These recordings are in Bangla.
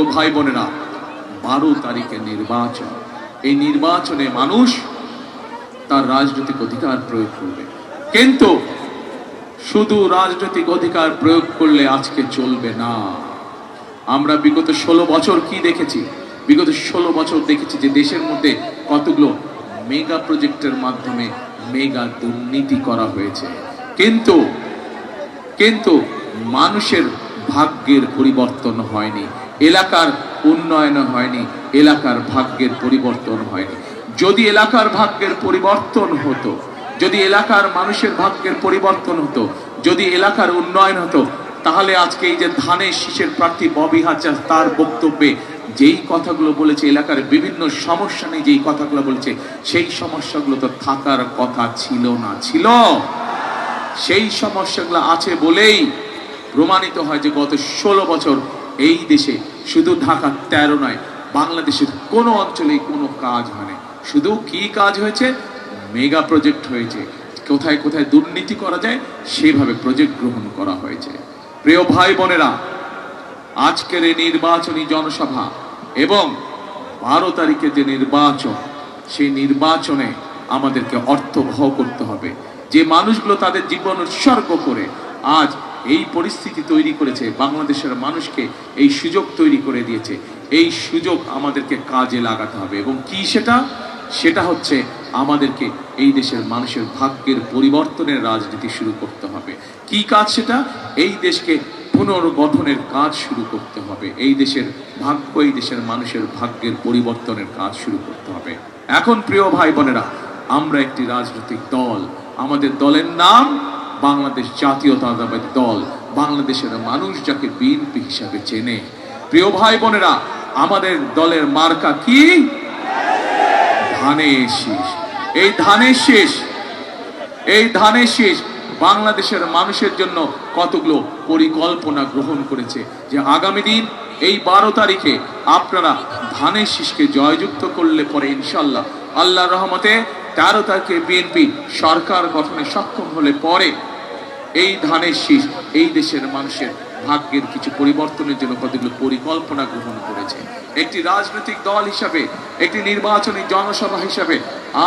প্রিয় ভাই বোনেরা, 12 তারিখে নির্বাচন। এই নির্বাচনে মানুষ তার রাজনৈতিক অধিকার প্রয়োগ করবে, কিন্তু শুধু রাজনৈতিক অধিকার প্রয়োগ করলে আজকে চলবে না। আমরা বিগত 16 বছর কি দেখেছি? বিগত 16 বছর দেখেছি যে দেশের মধ্যে কতগুলো মেগা প্রজেক্টের মাধ্যমে মেগা দুর্নীতি করা হয়েছে, কিন্তু কিন্তু মানুষের ভাগ্যের পরিবর্তন হয়নি, এলাকার উন্নয়ন হয়নি, এলাকার ভাগ্যের পরিবর্তন হয়নি। যদি এলাকার ভাগ্যের পরিবর্তন হতো, যদি এলাকার মানুষের ভাগ্যের পরিবর্তন হতো, যদি এলাকার উন্নয়ন হতো, তাহলে আজকে এই যে ধানের শীষের প্রার্থী ববি হাজরা তার বক্তব্যে যেই কথাগুলো বলেছে, এলাকার বিভিন্ন সমস্যা নিয়ে যেই কথাগুলো বলেছে, সেই সমস্যাগুলো তো থাকার কথা ছিল না। ছিল, সেই সমস্যাগুলো আছে বলেই প্রমাণিত হয় যে গত 16 বছর এই দেশে শুধু ঢাকা 13 নয়, বাংলাদেশের কোনো অঞ্চলেই কোনো কাজ হয়নি। শুধু কি কাজ হয়েছে? মেগা প্রজেক্ট হয়েছে। কোথায় কোথায় দুর্নীতি করা যায় সেভাবে প্রজেক্ট গ্রহণ করা হয়েছে। প্রিয় ভাই বোনেরা, আজকের এই নির্বাচনী জনসভা এবং 12 তারিখে যে নির্বাচন, সেই নির্বাচনে আমাদেরকে অর্থবহ করতে হবে। যে মানুষগুলো তাদের জীবন উৎসর্গ করে আজ এই পরিস্থিতি তৈরি করেছে, বাংলাদেশের মানুষকে এই সুযোগ তৈরি করে দিয়েছে, এই সুযোগ আমাদেরকে কাজে লাগাতে হবে। এবং কি সেটা? সেটা হচ্ছে আমাদেরকে এই দেশের মানুষের ভাগ্যের পরিবর্তনের রাজনীতি শুরু করতে হবে। কি কাজ সেটা? এই দেশকে পুনর্গঠনের কাজ শুরু করতে হবে। এই দেশের ভাগ্য, এই দেশের মানুষের ভাগ্যের পরিবর্তনের কাজ শুরু করতে হবে। এখন প্রিয় ভাই বোনেরা, আমরা একটি রাজনৈতিক দল, আমাদের দলের নাম বাংলাদেশ জাতীয়তাবাদী দল। বাংলাদেশের মানুষ যাকে বিএনপি হিসাবে চেনে। প্রিয় ভাই বোনেরা, আমাদের দলের মার্কা কি? ধানের শীষ। এই ধানের শীষ, এই ধানের শীষ বাংলাদেশের মানুষের জন্য কতগুলো পরিকল্পনা গ্রহণ করেছে যে আগামী দিন এই 12 তারিখে আপনারা ধানের শীষকে জয়যুক্ত করলে পরে ইনশাল্লাহ আল্লাহর রহমতে 13 তারিখে বিএনপি সরকার গঠনে সক্ষম হলে পরে এই ধানের শীষ এই দেশের মানুষের ভাগ্যের কিছু পরিবর্তনের জন্য কতগুলো পরিকল্পনা গ্রহণ করেছে। একটি রাজনৈতিক দল হিসাবে, একটি নির্বাচনী জনসভা হিসাবে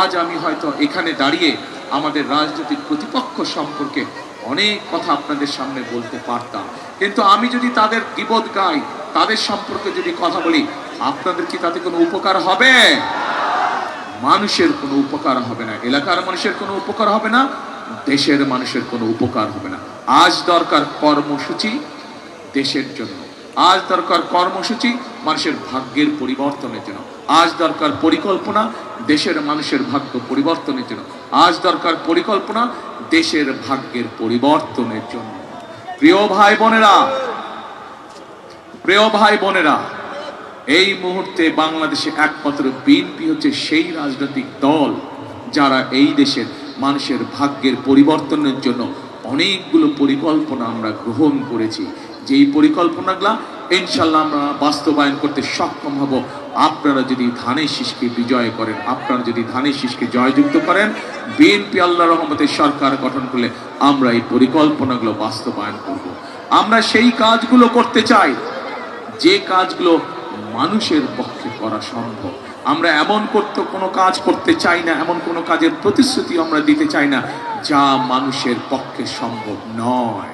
আজ আমি হয়তো এখানে দাঁড়িয়ে আমাদের রাজনৈতিক প্রতিপক্ষ সম্পর্কে অনেক কথা আপনাদের সামনে বলতে পারতাম, কিন্তু আমি যদি তাদের গীবত গাই, তাদের সম্পর্কে যদি কথা বলি, আপনাদের কি তাতে কোনো উপকার হবে? মানুষের কোনো উপকার হবে না, এলাকার মানুষের কোনো উপকার হবে না, দেশের মানুষের কোনো উপকার হবে না। আজ দরকার কর্মসূচি দেশের জন্য, আজ দরকার কর্মসূচি মানুষের ভাগ্যের পরিবর্তনের জন্য, আজ দরকার পরিকল্পনা দেশের মানুষের ভাগ্য পরিবর্তনের জন্য, আজ দরকার পরিকল্পনা দেশের ভাগ্যের পরিবর্তনের জন্য। প্রিয় ভাই বোনেরা, প্রিয় ভাই বোনেরা, এই মুহূর্তে বাংলাদেশে একমাত্র বিএনপি হচ্ছে সেই রাজনৈতিক দল যারা এই দেশের মানুষের ভাগ্যের পরিবর্তনের জন্য অনেকগুলো পরিকল্পনা আমরা গ্রহণ করেছি। যেই পরিকল্পনাগুলো ইনশাল্লাহ আমরা বাস্তবায়ন করতে সক্ষম হব আপনারা যদি ধানের শীষকে বিজয় করেন, আপনারা যদি ধানের শীষকে জয়যুক্ত করেন, বিএনপি আল্লাহর রহমতে সরকার গঠন করলে আমরা এই পরিকল্পনাগুলো বাস্তবায়ন করব। আমরা সেই কাজগুলো করতে চাই যে কাজগুলো মানুষের পক্ষে করা সম্ভব। আমরা এমন কোনো কাজ করতে চাই না, এমন কোনো কাজের প্রতিশ্রুতি আমরা দিতে চাই না যা মানুষের পক্ষে সম্ভব নয়।